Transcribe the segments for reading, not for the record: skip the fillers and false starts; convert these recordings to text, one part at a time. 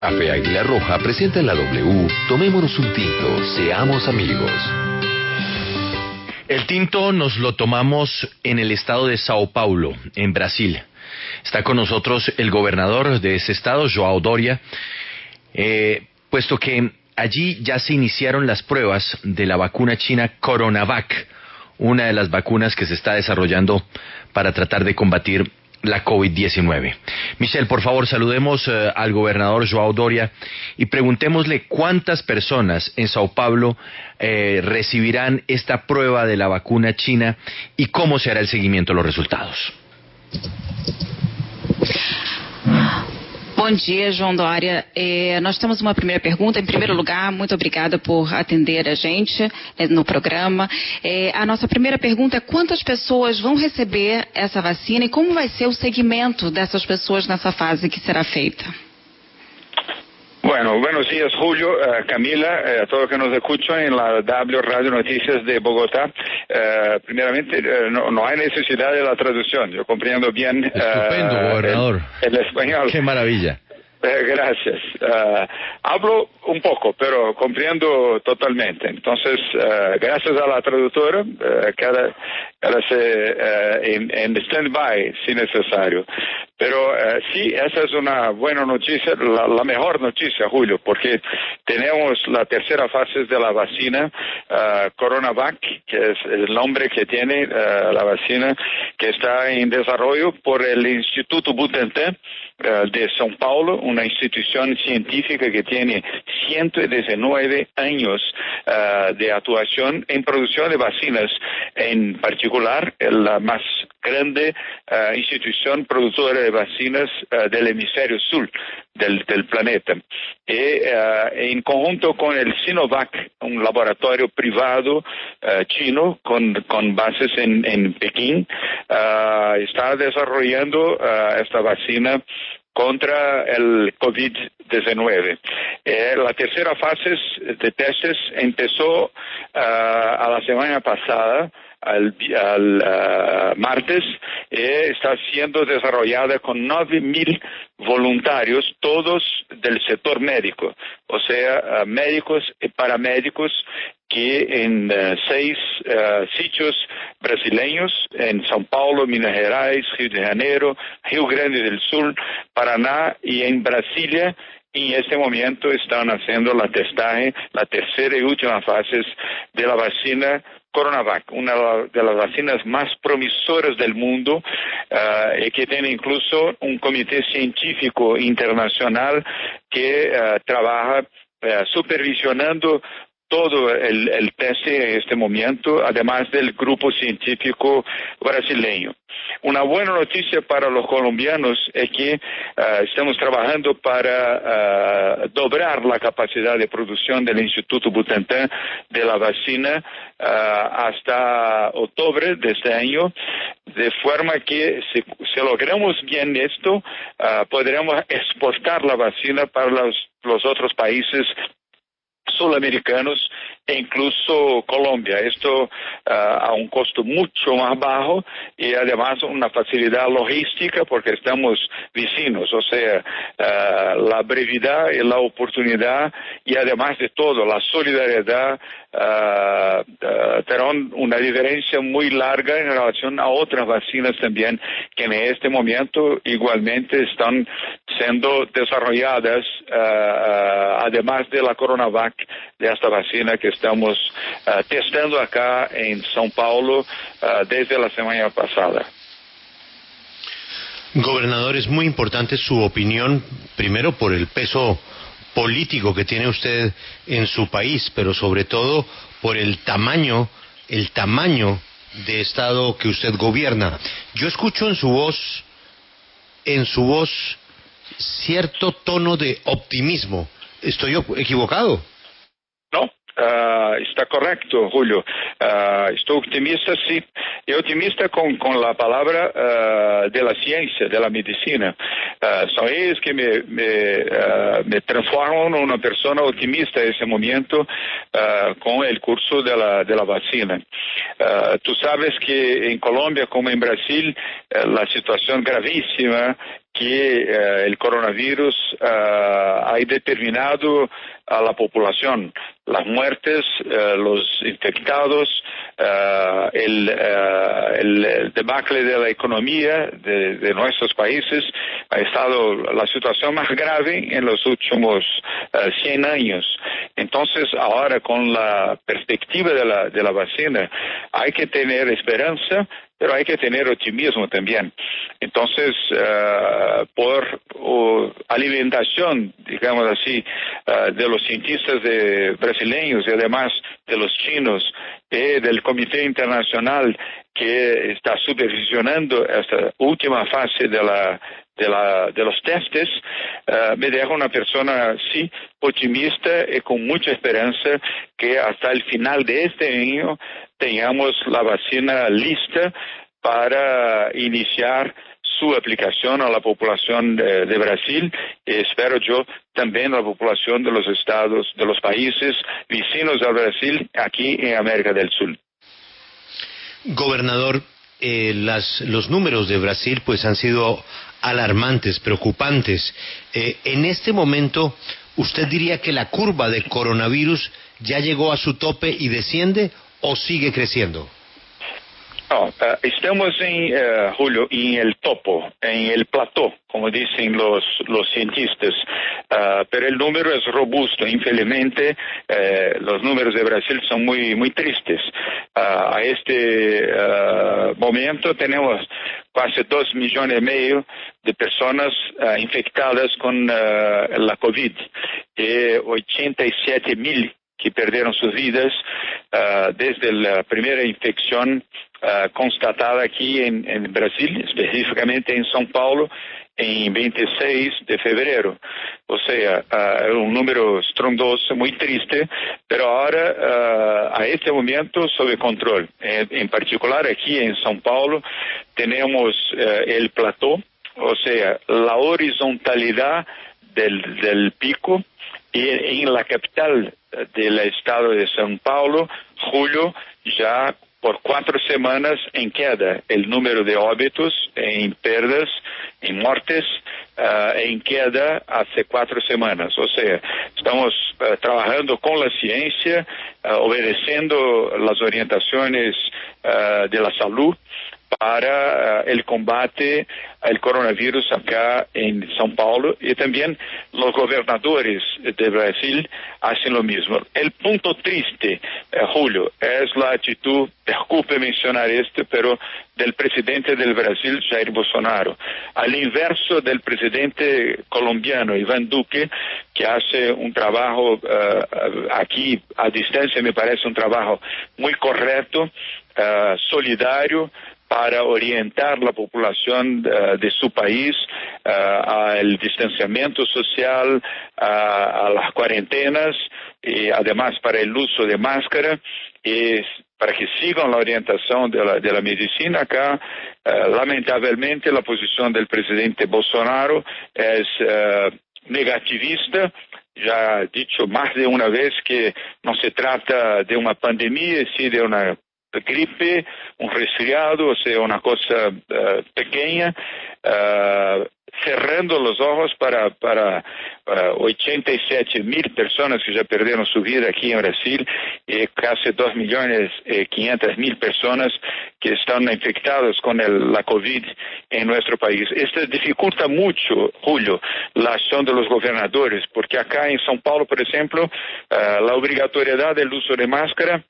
Café Águila Roja presenta en la W, tomémonos un tinto, seamos amigos. El tinto nos lo tomamos en el estado de Sao Paulo, en Brasil. Está con nosotros el gobernador de ese estado, João Doria, puesto que allí ya se iniciaron las pruebas de la vacuna china Coronavac, una de las vacunas que se está desarrollando para tratar de combatir la COVID-19. Michelle, por favor, saludemos al gobernador João Doria y preguntémosle cuántas personas en Sao Paulo recibirán esta prueba de la vacuna china y cómo se hará el seguimiento de los resultados. Bom dia, João Doria. Nós temos uma primeira pergunta. Em primeiro lugar, muito obrigada por atender a gente no programa. A nossa primeira pergunta é quantas pessoas vão receber essa vacina e como vai ser o segmento dessas pessoas nessa fase que será feita? Bueno, buenos días, Julio, Camila, a todos los que nos escuchan en la W Radio Noticias de Bogotá. Primeramente, no hay necesidad de la traducción. Yo comprendo bien Estupendo, gobernador. el español. Qué maravilla. Gracias. Hablo un poco, pero comprendo totalmente. Entonces, gracias a la traductora, quédase en stand-by si necesario. Pero sí, esa es una buena noticia, la mejor noticia, Julio, porque tenemos la tercera fase de la vacina Coronavac, que es el nombre que tiene la vacina, que está en desarrollo por el Instituto Butantan de São Paulo, una institución científica que tiene 119 años de actuación en producción de vacinas, en particular la más grande institución productora de vacinas del hemisferio sur del planeta. En conjunto con el Sinovac, un laboratorio privado chino con bases en Pekín, está desarrollando esta vacina contra el COVID-19. La tercera fase de testes empezó a la semana pasada, al martes, está siendo desarrollada con 9.000 voluntarios, todos del sector médico, o sea, médicos y paramédicos que en 6 sitios brasileños, en São Paulo, Minas Gerais, Rio de Janeiro, Rio Grande del Sur, Paraná y en Brasilia, y en este momento están haciendo la testaje, la tercera y última fase de la vacina Coronavac, una de las vacinas más promisoras del mundo, y que tiene incluso un comité científico internacional que trabaja supervisionando todo el teste en este momento, además del grupo científico brasileño. Una buena noticia para los colombianos es que estamos trabajando para doblar la capacidad de producción del Instituto Butantan de la vacina hasta octubre de este año, de forma que si logramos bien esto, podremos exportar la vacina para los otros países sudamericanos e incluso Colombia. Esto a un costo mucho más bajo y además una facilidad logística porque estamos vecinos, o sea, la brevedad y la oportunidad y además de todo la solidaridad tendrán una diferencia muy larga en relación a otras vacinas también que en este momento igualmente están siendo desarrolladas además de la Coronavac, de esta vacina que estamos testando acá en São Paulo desde la semana pasada. Gobernador, es muy importante su opinión, primero por el peso político que tiene usted en su país, pero sobre todo por el tamaño de Estado que usted gobierna. Yo escucho en su voz cierto tono de optimismo. ¿Estoy equivocado? No, está correcto, Julio. Estoy optimista, sí. Y optimista con la palabra de la ciencia, de la medicina. Son ellos que me transforman en una persona optimista en ese momento con el curso de la vacina. Tú sabes que en Colombia como en Brasil la situación gravísima que el coronavirus ha determinado a la población, las muertes, los infectados, el debacle de la economía de nuestros países. Ha estado la situación más grave en los últimos 100 años. Entonces, ahora con la perspectiva de la vacina, hay que tener esperanza, pero hay que tener optimismo también. Entonces, por alimentación, digamos así, de los cientistas brasileños y además de los chinos y del Comité Internacional que está supervisionando esta última fase de los testes, me deja una persona, sí, optimista y con mucha esperanza que hasta el final de este año tengamos la vacina lista para iniciar su aplicación a la población de Brasil y espero yo también a la población de los estados, de los países vecinos al Brasil, aquí en América del Sur. Gobernador, los números de Brasil pues han sido alarmantes, preocupantes. En este momento, ¿usted diría que la curva de coronavirus ya llegó a su tope y desciende o sigue creciendo? No, estamos Julio, en el topo, en el plató, como dicen los cientistas, pero el número es robusto. Infelizmente, los números de Brasil son muy tristes. A este momento tenemos casi 2,5 millones de personas infectadas con la COVID y 87,000 que perderon sus vidas desde la primera infección constatada aquí en Brasil, específicamente en São Paulo, en 26 de febrero. O sea, un número estrondoso, muy triste, pero ahora, a este momento, sob control. En particular, aquí en São Paulo, tenemos el plató, o sea, la horizontalidad del pico, y en la capital del estado de São Paulo, Julio, ya por 4 semanas en queda el número de óbitos, en perdas, en muertes, en queda hace 4 semanas. O sea, estamos trabajando con la ciencia, obedeciendo las orientaciones de la salud para el combate al coronavirus acá en São Paulo, y también los gobernadores de Brasil hacen lo mismo. El punto triste, Julio, es la actitud, disculpe mencionar esto, pero del presidente del Brasil, Jair Bolsonaro, al inverso del presidente colombiano, Iván Duque, que hace un trabajo aquí a distancia, me parece un trabajo muy correcto, solidario, para orientar la población de su país al distanciamiento social, a las cuarentenas y además para el uso de máscara y para que sigan la orientación de la medicina. Acá, lamentablemente, la posición del presidente Bolsonaro es negativista. Ya ha dicho más de una vez que no se trata de una pandemia, sino de una gripe, un resfriado, o sea, una cosa pequeña, cerrando los ojos para 87,000 personas que ya perdieron su vida aquí en Brasil y casi 2,500,000 personas que están infectadas con la COVID en nuestro país. Esto dificulta mucho, Julio, la acción de los gobernadores, porque acá en São Paulo, por ejemplo, la obligatoriedad del uso de máscara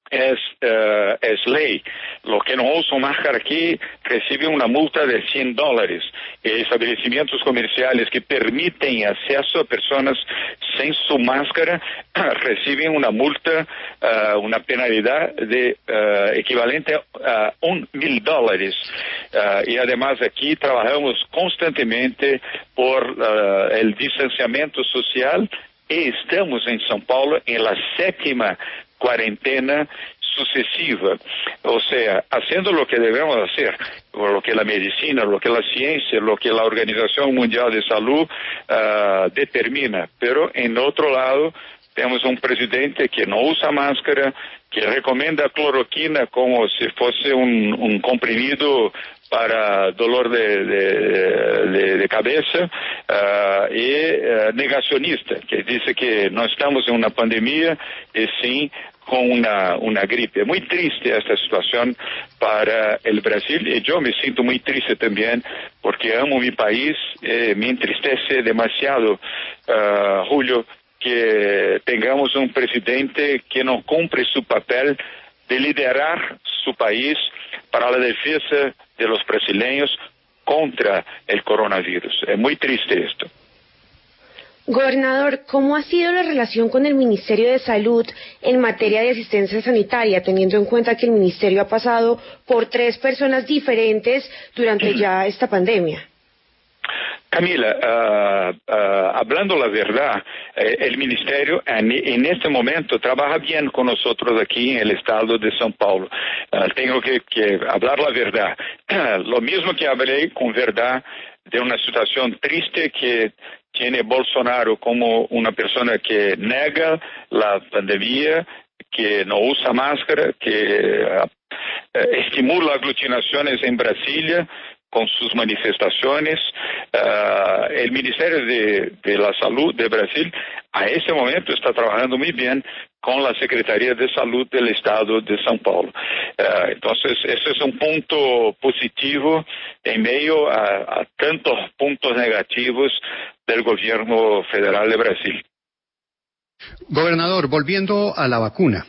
es ley. Los que no usan máscara aquí reciben una multa de $100. Establecimientos comerciales que permiten acceso a personas sin su máscara reciben una multa, una penalidad de equivalente a $1,000. Y además aquí trabajamos constantemente por el distanciamiento social y estamos en São Paulo en la 7ª cuarentena sucesiva, o sea, haciendo lo que debemos hacer, lo que la medicina, lo que la ciencia, lo que la Organización Mundial de Salud determina, pero en otro lado tenemos un presidente que no usa máscara, que recomienda cloroquina como si fuese un comprimido para dolor de cabeza y negacionista, que dice que no estamos en una pandemia y sí con una gripe. Muy triste esta situación para el Brasil y yo me siento muy triste también porque amo mi país. Me entristece demasiado, Julio, que tengamos un presidente que no cumple su papel de liderar su país para la defensa de los brasileños contra el coronavirus. Es muy triste esto. Gobernador, ¿cómo ha sido la relación con el Ministerio de Salud en materia de asistencia sanitaria, teniendo en cuenta que el Ministerio ha pasado por 3 personas diferentes durante ya esta pandemia? Camila, hablando la verdad, el Ministerio en este momento trabaja bien con nosotros aquí en el estado de São Paulo. Tengo que hablar la verdad. Lo mismo que hablé con verdad de una situación triste que tiene Bolsonaro como una persona que nega la pandemia, que no usa máscara, que estimula aglutinaciones en Brasilia con sus manifestaciones. El Ministerio de la Salud de Brasil a ese momento está trabajando muy bien con la Secretaría de Salud del Estado de São Paulo. Entonces, ese es un punto positivo en medio a tantos puntos negativos del gobierno federal de Brasil. Gobernador, volviendo a la vacuna,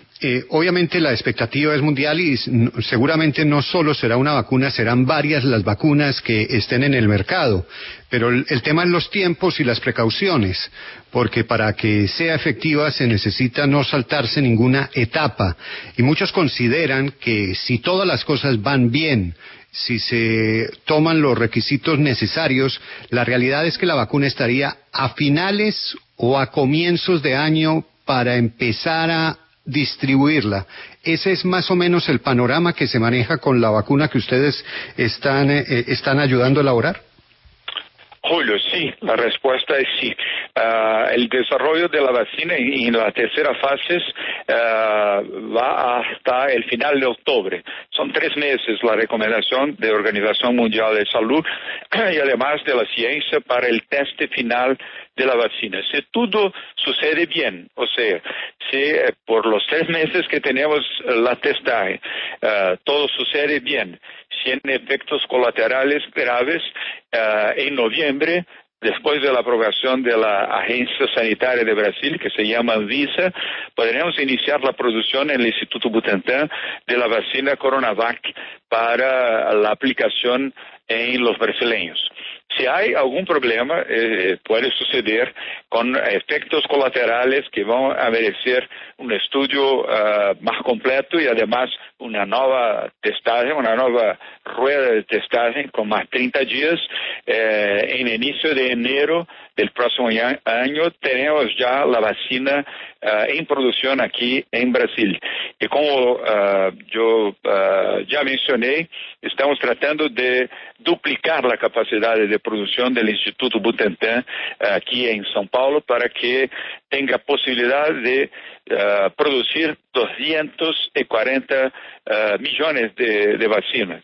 obviamente la expectativa es mundial y seguramente no solo será una vacuna, serán varias las vacunas que estén en el mercado, pero el tema es los tiempos y las precauciones, porque para que sea efectiva se necesita no saltarse ninguna etapa, y muchos consideran que si todas las cosas van bien, si se toman los requisitos necesarios, la realidad es que la vacuna estaría a finales o a comienzos de año para empezar a distribuirla. ¿Ese es más o menos el panorama que se maneja con la vacuna que ustedes están ayudando a elaborar? Julio, sí, la respuesta es sí. El desarrollo de la vacuna en la tercera fase va hasta el final de octubre. Son 3 meses la recomendación de Organización Mundial de Salud y además de la ciencia para el teste final de la vacuna. Si todo sucede bien, o sea, si por los 3 meses que tenemos la testaje, todo sucede bien, sin efectos colaterales graves, en noviembre, después de la aprobación de la Agencia Sanitaria de Brasil, que se llama Anvisa, podremos iniciar la producción en el Instituto Butantan de la vacuna Coronavac para la aplicación en los brasileños. Si hay algún problema, puede suceder con efectos colaterales que van a merecer un estudio más completo y además una nueva testaje, una nueva rueda de testaje con más 30 días. En el inicio de enero del próximo año tenemos ya la vacuna en producción aquí en Brasil. Y como yo ya mencioné, estamos tratando de duplicar la capacidad de producción del Instituto Butantan aquí en São Paulo para que tenga posibilidad de producir 240 millones de vacinas,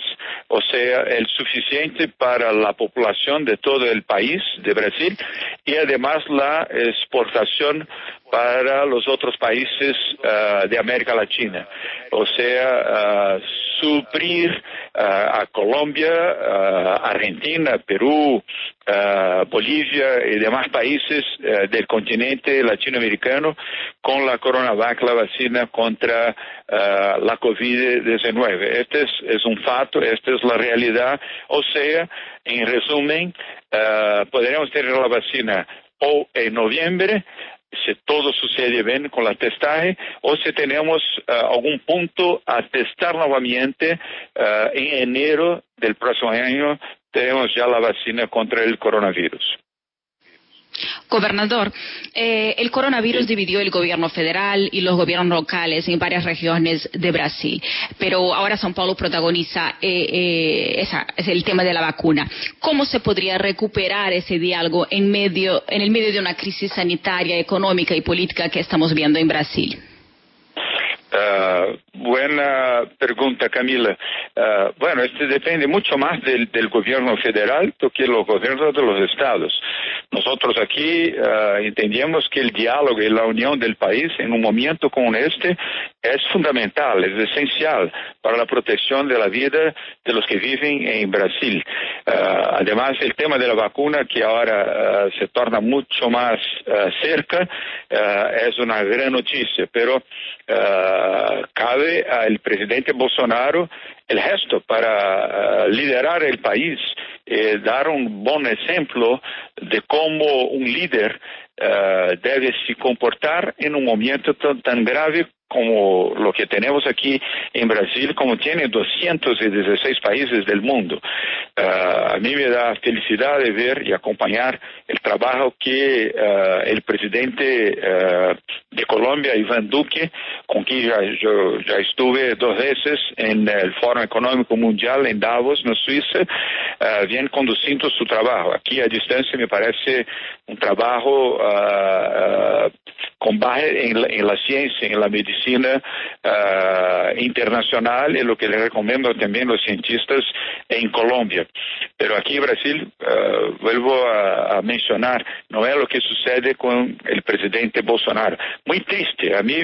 o sea, el suficiente para la población de todo el país de Brasil y además la exportación para los otros países de América Latina, o sea, suplir a Colombia, Argentina, Perú, Bolivia y demás países del continente latinoamericano con la Coronavac, la vacuna contra la COVID-19. Este es un fato, esta es la realidad. O sea, en resumen, podremos tener la vacuna o en noviembre, si todo sucede bien con la testaje, o si tenemos algún punto a testar nuevamente en enero del próximo año, tenemos ya la vacuna contra el coronavirus. Gobernador, el coronavirus dividió el gobierno federal y los gobiernos locales en varias regiones de Brasil, pero ahora São Paulo protagoniza el tema de la vacuna. ¿Cómo se podría recuperar ese diálogo en el medio de una crisis sanitaria, económica y política que estamos viendo en Brasil? buena pregunta, Camila. Bueno, esto depende mucho más del gobierno federal que los gobiernos de los estados. Nosotros aquí entendemos que el diálogo y la unión del país en un momento como este es fundamental, es esencial para la protección de la vida de los que viven en Brasil. Además, el tema de la vacuna, que ahora se torna mucho más cerca, es una gran noticia, pero cabe al presidente Bolsonaro el gesto para liderar el país, dar un buen ejemplo de cómo un líder debe se comportar en un momento tan grave como lo que tenemos aquí en Brasil, como tiene 216 países del mundo. A mí me da felicidad de ver y acompañar el trabajo que el presidente de Colombia, Iván Duque, con quien yo ya estuve 2 veces en el Foro Económico Mundial en Davos, en Suiza, viene conduciendo su trabajo. Aquí a distancia me parece un trabajo con base en la ciencia, en la medicina internacional, y lo que le recomiendo también a los cientistas en Colombia. Pero aquí en Brasil, vuelvo a mencionar, no es lo que sucede con el presidente Bolsonaro. Muy triste. A mí,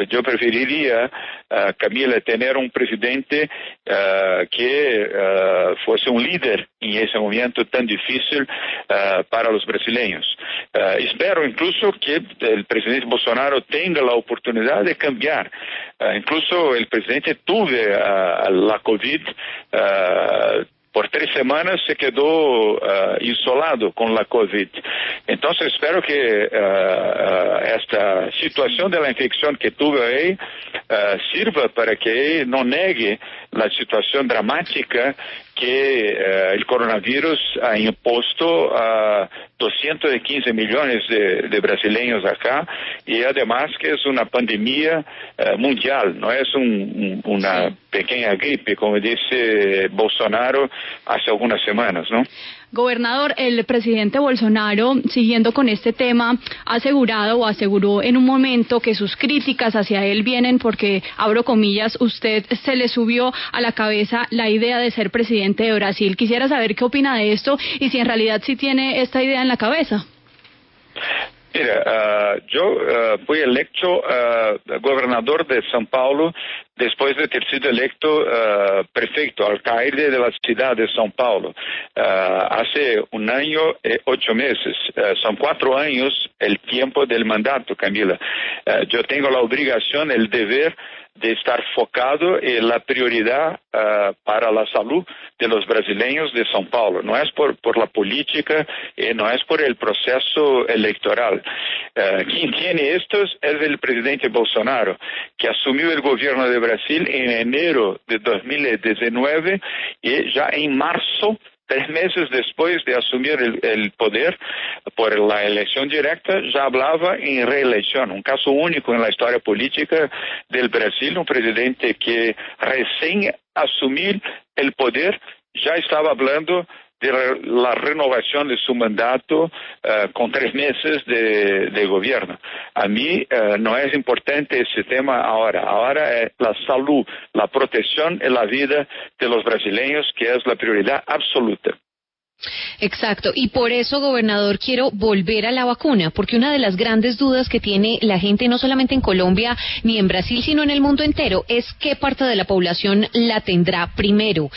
yo preferiría, Camila, tener un presidente que fuese un líder en ese momento tan difícil para los brasileños. Espero incluso que el presidente Bolsonaro tenga la oportunidad de cambiar. Incluso el presidente tuvo la COVID, por 3 semanas se quedó isolado con la COVID. Entonces espero que esta situación de la infección que tuvo ahí sirva para que no negue la situación dramática que el coronavirus ha impuesto a 215 millones de brasileños acá, y además que es una pandemia mundial, no es una pequeña gripe, como dice Bolsonaro hace algunas semanas, ¿no? Gobernador, el presidente Bolsonaro, siguiendo con este tema, ha asegurado o aseguró en un momento que sus críticas hacia él vienen porque, abro comillas, usted se le subió a la cabeza la idea de ser presidente de Brasil. Quisiera saber qué opina de esto y si en realidad sí tiene esta idea en la cabeza. Mira, yo fui electo gobernador de São Paulo después de ter sido electo prefecto, alcalde de la ciudad de São Paulo, hace 1 año y 8 meses. Son 4 años el tiempo del mandato, Camila. Yo tengo la obligación, el deber de estar focado en la prioridad para la salud de los brasileños de São Paulo. No es por la política, no es por el proceso electoral. Quien tiene estos es el presidente Bolsonaro, que asumió el gobierno de Brasil en enero de 2019 y ya en marzo, 3 meses después de asumir el poder por la elección directa, ya hablaba en reelección. Un caso único en la historia política del Brasil, un presidente que recién asumir el poder ya estaba hablando de la renovación de su mandato con 3 meses de gobierno. A mí no es importante ese tema ahora. Ahora es la salud, la protección y la vida de los brasileños, que es la prioridad absoluta. Exacto, y por eso, gobernador, quiero volver a la vacuna, porque una de las grandes dudas que tiene la gente, no solamente en Colombia ni en Brasil, sino en el mundo entero, es qué parte de la población la tendrá primero,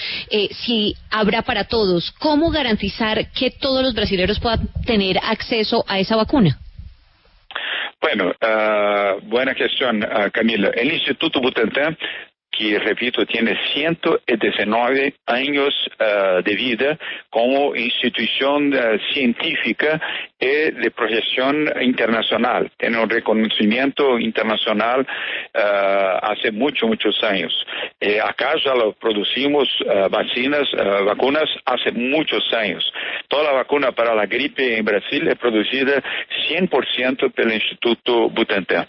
si habrá para todos, cómo garantizar que todos los brasileños puedan tener acceso a esa vacuna. Bueno, buena cuestión, Camila. El Instituto Butantan, que, repito, tiene 119 años de vida como institución científica y de proyección internacional. Tiene un reconocimiento internacional hace muchos años. Acá ya lo producimos vacunas hace muchos años. Toda la vacuna para la gripe en Brasil es producida 100% por el Instituto Butantan.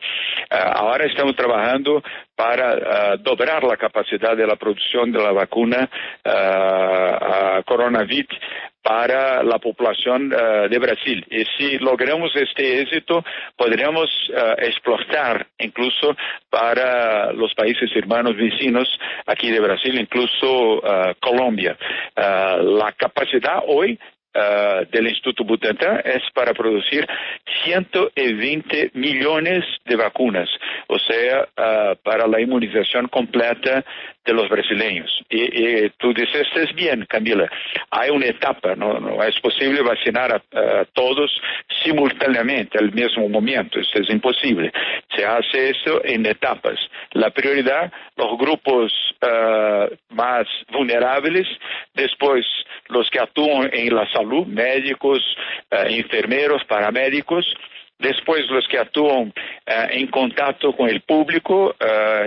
Ahora estamos trabajando para doblar la capacidad de la producción de la vacuna coronavirus para la población de Brasil. Y si logramos este éxito, podremos explotar incluso para los países hermanos vecinos aquí de Brasil, incluso Colombia. La capacidad hoy del Instituto Butantan es para producir 120 millones de vacunas, o sea, para la inmunización completa de los brasileños. Y tú dices bien, Camila, hay una etapa, no es posible vacinar a todos simultáneamente al mismo momento, eso es imposible. Se hace eso en etapas. La prioridad, los grupos más vulnerables, después los que actúan en la salud, médicos, enfermeros, paramédicos, después los que actúan en contacto con el público,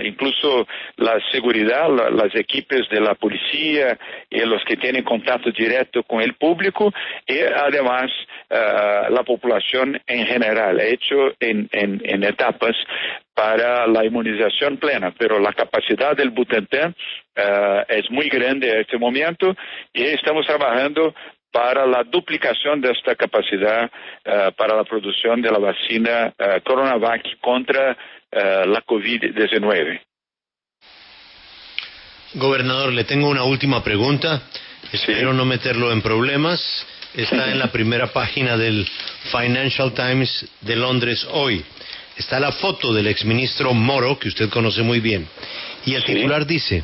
incluso la seguridad, las equipos de la policía y los que tienen contacto directo con el público, y además la población en general, hecho en etapas para la inmunización plena, pero la capacidad del Butantan es muy grande en este momento y estamos trabajando para la duplicación de esta capacidad para la producción de la vacina Coronavac contra la COVID-19. Gobernador, le tengo una última pregunta. Espero no meterlo en problemas. Está en la primera página del Financial Times de Londres hoy. Está la foto del exministro Moro, que usted conoce muy bien. Y el titular dice: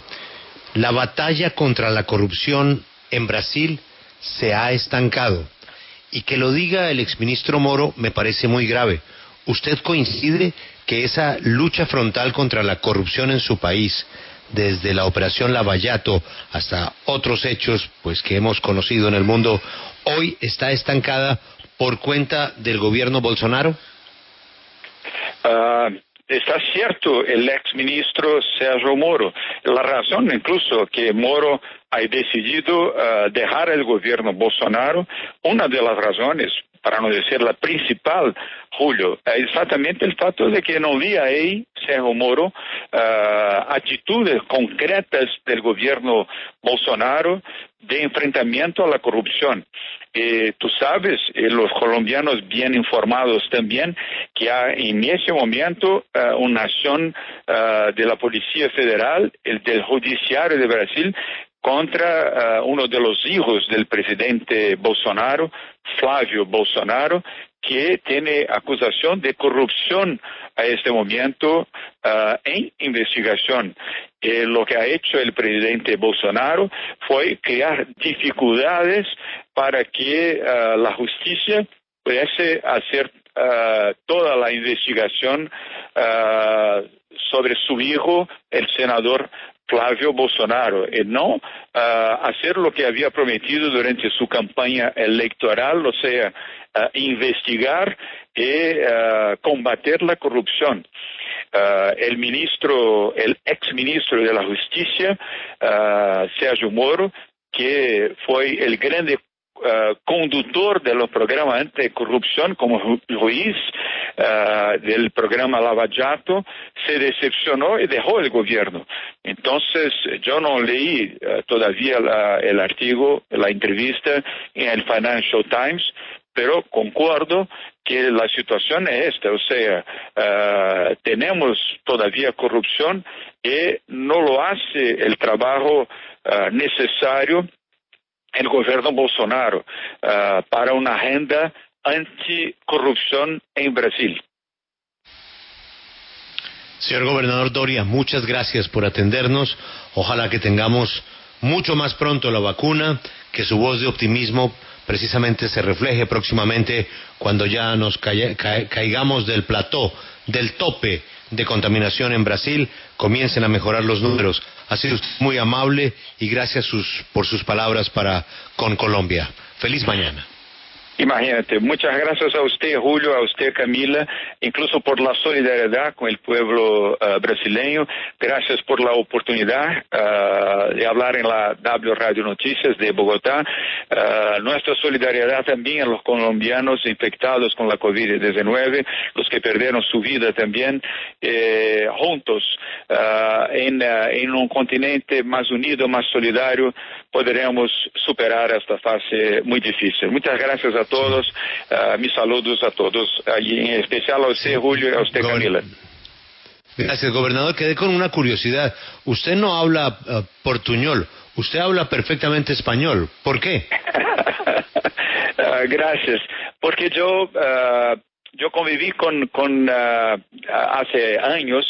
la batalla contra la corrupción en Brasil se ha estancado. Y que lo diga el exministro Moro me parece muy grave. ¿Usted coincide que esa lucha frontal contra la corrupción en su país, desde la operación Lavallato hasta otros hechos pues que hemos conocido en el mundo, hoy está estancada por cuenta del gobierno Bolsonaro? Está cierto el exministro Sérgio Moro. La razón incluso que Moro ha decidido dejar el gobierno Bolsonaro, una de las razones, para no decir la principal, Julio, es exactamente el fato de que no vi ahí, Sérgio Moro, actitudes concretas del gobierno Bolsonaro de enfrentamiento a la corrupción. Tú sabes, los colombianos bien informados también, que hay en ese momento una acción de la Policía Federal, del Judiciario de Brasil, contra uno de los hijos del presidente Bolsonaro, Flávio Bolsonaro, que tiene acusación de corrupción a este momento en investigación. Lo que ha hecho el presidente Bolsonaro fue crear dificultades para que la justicia pudiese hacer toda la investigación sobre su hijo, el senador Flávio Bolsonaro, y no hacer lo que había prometido durante su campaña electoral, o sea, investigar y combater la corrupción. El exministro de la Justicia, Sérgio Moro, que fue el grande conductor de los programas anticorrupción como juez del programa Lava Jato, se decepcionó y dejó el gobierno. Entonces, yo no leí todavía el artículo, la entrevista en el Financial Times, pero concuerdo que la situación es esta, o sea, tenemos todavía corrupción y no lo hace el trabajo necesario el gobierno Bolsonaro para una agenda anticorrupción en Brasil. Señor gobernador Doria, muchas gracias por atendernos. Ojalá que tengamos mucho más pronto la vacuna, que su voz de optimismo precisamente se refleje próximamente cuando ya nos caigamos del plató, del tope de contaminación en Brasil, comiencen a mejorar los números. Ha sido muy amable y gracias por sus palabras para con Colombia. Feliz mañana. Imagínate, muchas gracias a usted, Julio, a usted, Camila, incluso por la solidaridad con el pueblo brasileño. Gracias por la oportunidad de hablar en la W Radio Noticias de Bogotá. Nuestra solidaridad también a los colombianos infectados con la COVID-19, los que perdieron su vida también, juntos en un continente más unido, más solidario, poderemos superar esta fase muy difícil. Muchas gracias a todos, mis saludos a todos, y en especial a usted, Julio, y a usted, Camila. Gracias, gobernador. Quedé con una curiosidad. Usted no habla portuñol, usted habla perfectamente español. ¿Por qué? Gracias. Porque yo conviví hace años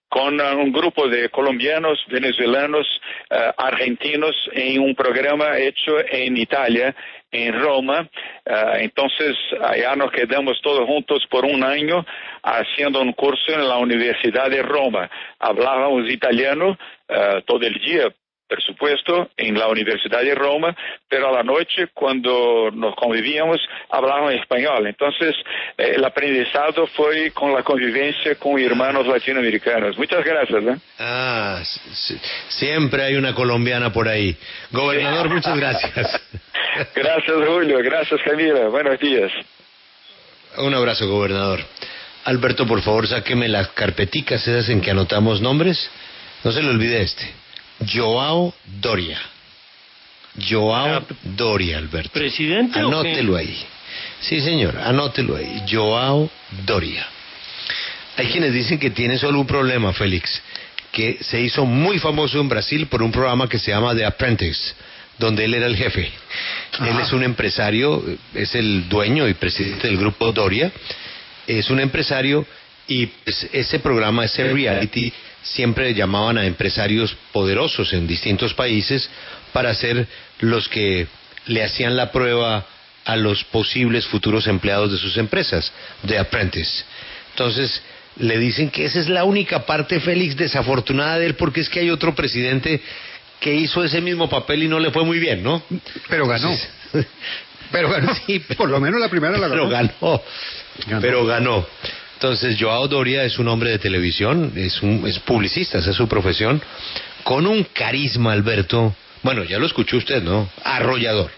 con un grupo de colombianos, venezolanos, argentinos en un programa hecho en Italia, en Roma. Entonces allá nos quedamos todos juntos por un año haciendo un curso en la Universidad de Roma. Hablábamos italiano todo el día, por supuesto, en la Universidad de Roma, pero a la noche, cuando nos convivíamos, hablábamos español. Entonces, el aprendizado fue con la convivencia con hermanos latinoamericanos. Muchas gracias. Siempre hay una colombiana por ahí. Gobernador, muchas gracias. Gracias, Julio. Gracias, Camila. Buenos días. Un abrazo, gobernador. Alberto, por favor, sáqueme las carpeticas esas en que anotamos nombres. No se le olvide este. João Doria. João Doria, Alberto. ¿Presidente? Anótelo ahí. Sí, señor, anótelo ahí. João Doria. Hay quienes dicen que tiene solo un problema, Félix, que se hizo muy famoso en Brasil por un programa que se llama The Apprentice, donde él era el jefe. Él es un empresario, es el dueño y presidente del grupo Doria, es un empresario, y pues, ese programa, ese reality, siempre llamaban a empresarios poderosos en distintos países para ser los que le hacían la prueba a los posibles futuros empleados de sus empresas, The Apprentice. Entonces, le dicen que esa es la única parte, Félix, desafortunada de él, porque es que hay otro presidente que hizo ese mismo papel y no le fue muy bien, ¿no? Pero ganó. Pero ganó. Sí, por lo menos la primera la ganó. Pero ganó. Entonces, João Doria es un hombre de televisión, es publicista, esa es su profesión, con un carisma, Alberto. Bueno, ya lo escuchó usted, ¿no? Arrollador.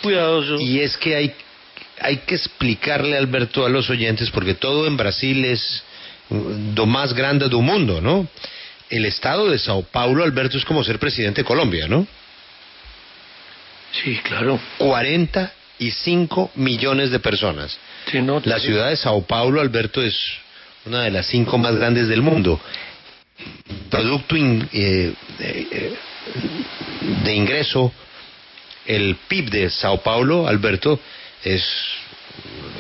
Cuidadoso. Y es que hay que explicarle, Alberto, a los oyentes, porque todo en Brasil es lo más grande del mundo, ¿no? El estado de Sao Paulo, Alberto, es como ser presidente de Colombia, ¿no? Sí, claro. 45 millones de personas. Sí, no, la ciudad de Sao Paulo, Alberto, es una de las 5 más grandes del mundo. Producto de ingreso, el PIB de Sao Paulo, Alberto, es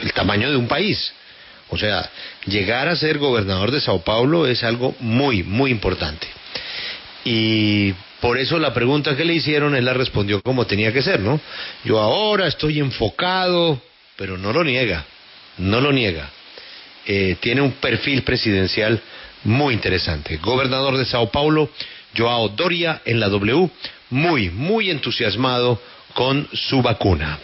el tamaño de un país. O sea, llegar a ser gobernador de Sao Paulo es algo muy, muy importante. Y por eso la pregunta que le hicieron, él la respondió como tenía que ser, ¿no? Yo ahora estoy enfocado, pero no lo niega. Tiene un perfil presidencial muy interesante. Gobernador de Sao Paulo, João Doria, en la W, muy, muy entusiasmado con su vacuna.